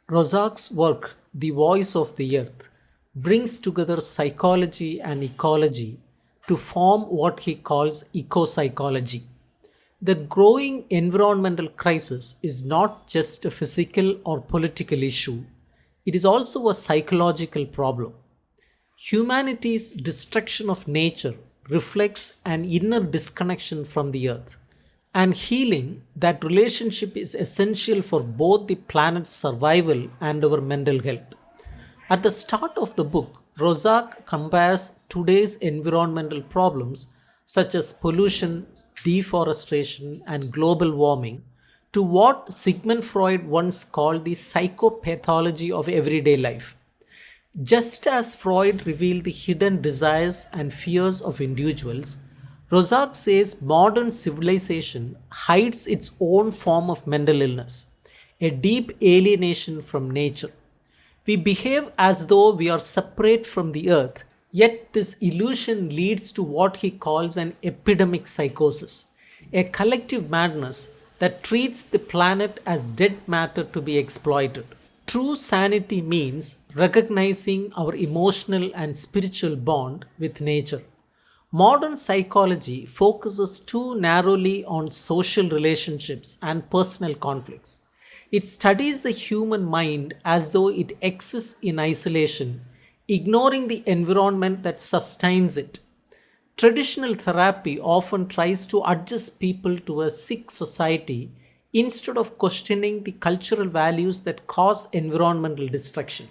Roszak's work, The Voice of the Earth, brings together psychology and ecology to form what he calls eco-psychology. The growing environmental crisis is not just a physical or political issue, it is also a psychological problem. Humanity's destruction of nature reflects an inner disconnection from the earth, and healing that relationship is essential for both the planet's survival and our mental health. At the start of the book, Roszak compares today's environmental problems such as pollution, deforestation, and global warming to what Sigmund Freud once called the psychopathology of everyday life. Just as Freud revealed the hidden desires and fears of individuals, Roszak says modern civilization hides its own form of mental illness, a deep alienation from nature. We behave as though we are separate from the earth, yet this illusion leads to what he calls an epidemic psychosis, a collective madness that treats the planet as dead matter to be exploited. True sanity means recognizing our emotional and spiritual bond with nature. Modern psychology focuses too narrowly on social relationships and personal conflicts. It studies the human mind as though it exists in isolation, ignoring the environment that sustains it. Traditional therapy often tries to adjust people to a sick society instead of questioning the cultural values that cause environmental destruction.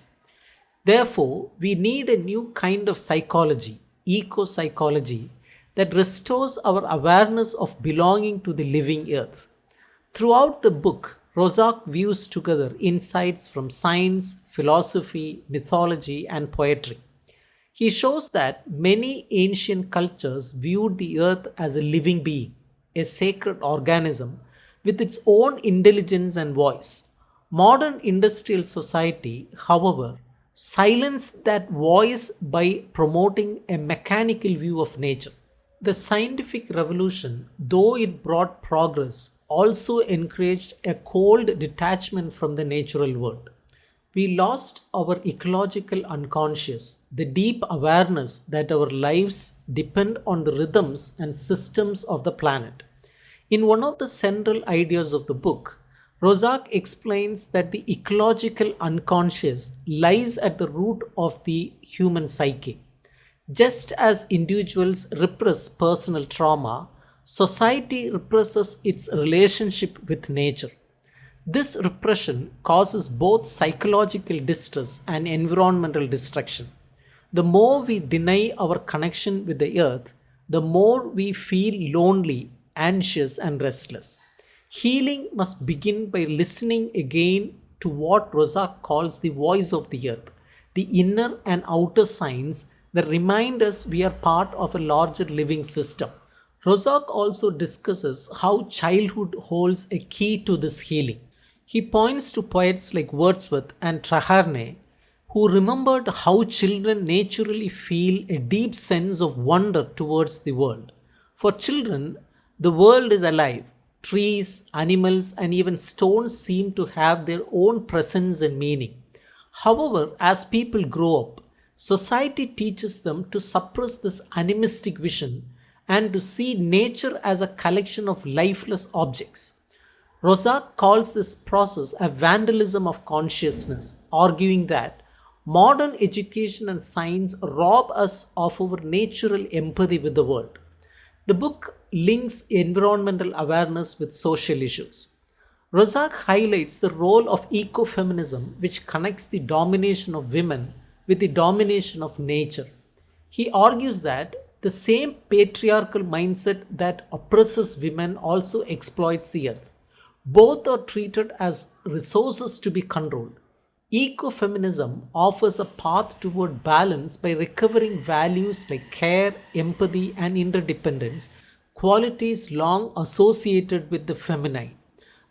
Therefore, we need a new kind of psychology, eco psychology, that restores our awareness of belonging to the living earth. Throughout the book, Roszak views together insights from science, philosophy, mythology, and poetry. He shows that many ancient cultures viewed the earth as a living being, a sacred organism with its own intelligence and voice. Modern industrial society, however, silenced that voice by promoting a mechanical view of nature. The scientific revolution, though it brought progress, also encouraged a cold detachment from the natural world. We lost our ecological unconscious, the deep awareness that our lives depend on the rhythms and systems of the planet. In one of the central ideas of the book, Roszak explains that the ecological unconscious lies at the root of the human psyche. Just as individuals repress personal trauma, society represses its relationship with nature. This repression causes both psychological distress and environmental destruction. The more we deny our connection with the earth, the more we feel lonely, anxious, and restless. Healing must begin by listening again to what Roszak calls the voice of the earth, the inner and outer signs that remind us we are part of a larger living system. Roszak also discusses how childhood holds a key to this healing. He points to poets like Wordsworth and Traherne who remembered how children naturally feel a deep sense of wonder towards the world. For children, the world is alive. Trees, animals, and even stones seem to have their own presence and meaning. However, as people grow up, society teaches them to suppress this animistic vision and to see nature as a collection of lifeless objects. Roszak calls this process a vandalism of consciousness, arguing that modern education and science rob us of our natural empathy with the world. The book links environmental awareness with social issues. Roszak highlights the role of ecofeminism, which connects the domination of women with the domination of nature. He argues that the same patriarchal mindset that oppresses women also exploits the earth. Both are treated as resources to be controlled. Ecofeminism offers a path toward balance by recovering values like care, empathy, and interdependence, qualities long associated with the feminine.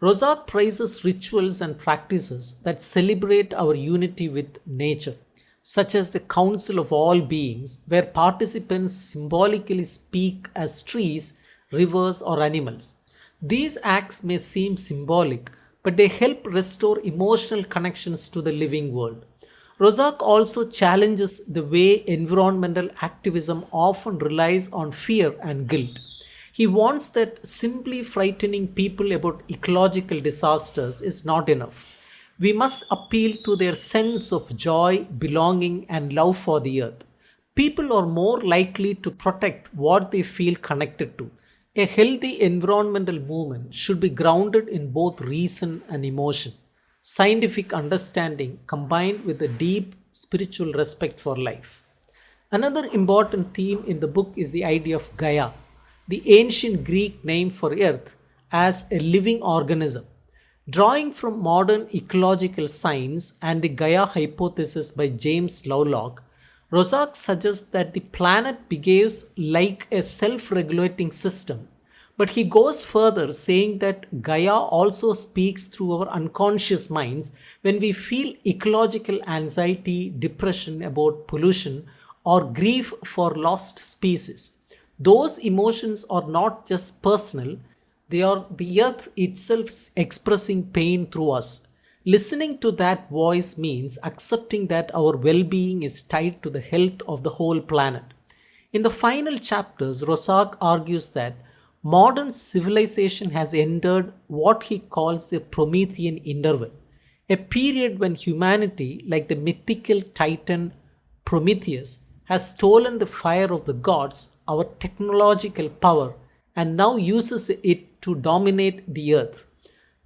Roszak praises rituals and practices that celebrate our unity with nature, such as the Council of All Beings, where participants symbolically speak as trees, rivers, or animals. These acts may seem symbolic, but they help restore emotional connections to the living world. Roszak also challenges the way environmental activism often relies on fear and guilt. He warns that simply frightening people about ecological disasters is not enough. We must appeal to their sense of joy, belonging, and love for the earth. People are more likely to protect what they feel connected to. A healthy environmental movement should be grounded in both reason and emotion, scientific understanding combined with a deep spiritual respect for life. Another important theme in the book is the idea of Gaia, the ancient Greek name for earth, as a living organism. Drawing from modern ecological science and the Gaia hypothesis by James Lovelock, Roszak suggests that the planet behaves like a self regulating system. But he goes further, saying that Gaia also speaks through our unconscious minds when we feel ecological anxiety, depression about pollution, or grief for lost species. Those emotions are not just personal, they are the earth itself expressing pain through us. Listening to that voice means accepting that our well being is tied to the health of the whole planet. In the final chapters, Roszak argues that modern civilization has entered what he calls the Promethean interval, a period when humanity, like the mythical titan Prometheus, has stolen the fire of the gods, our technological power, and now uses it to dominate the earth.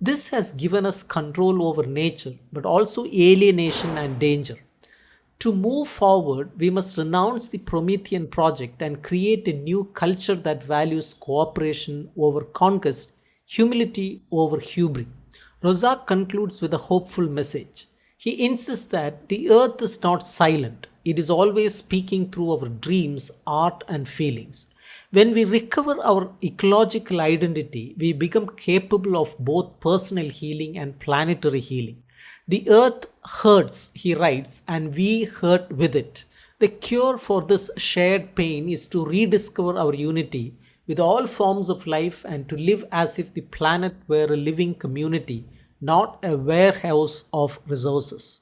This has given us control over nature, but also alienation and danger. To move forward, we must renounce the Promethean project and create a new culture that values cooperation over conquest, humility over hubris. Roszak concludes with a hopeful message. He insists that the earth is not silent, it is always speaking through our dreams, art, and feelings. When we recover our ecological identity, we become capable of both personal healing and planetary healing. The earth hurts, he writes, and we hurt with it. The cure for this shared pain is to rediscover our unity with all forms of life and to live as if the planet were a living community, not a warehouse of resources.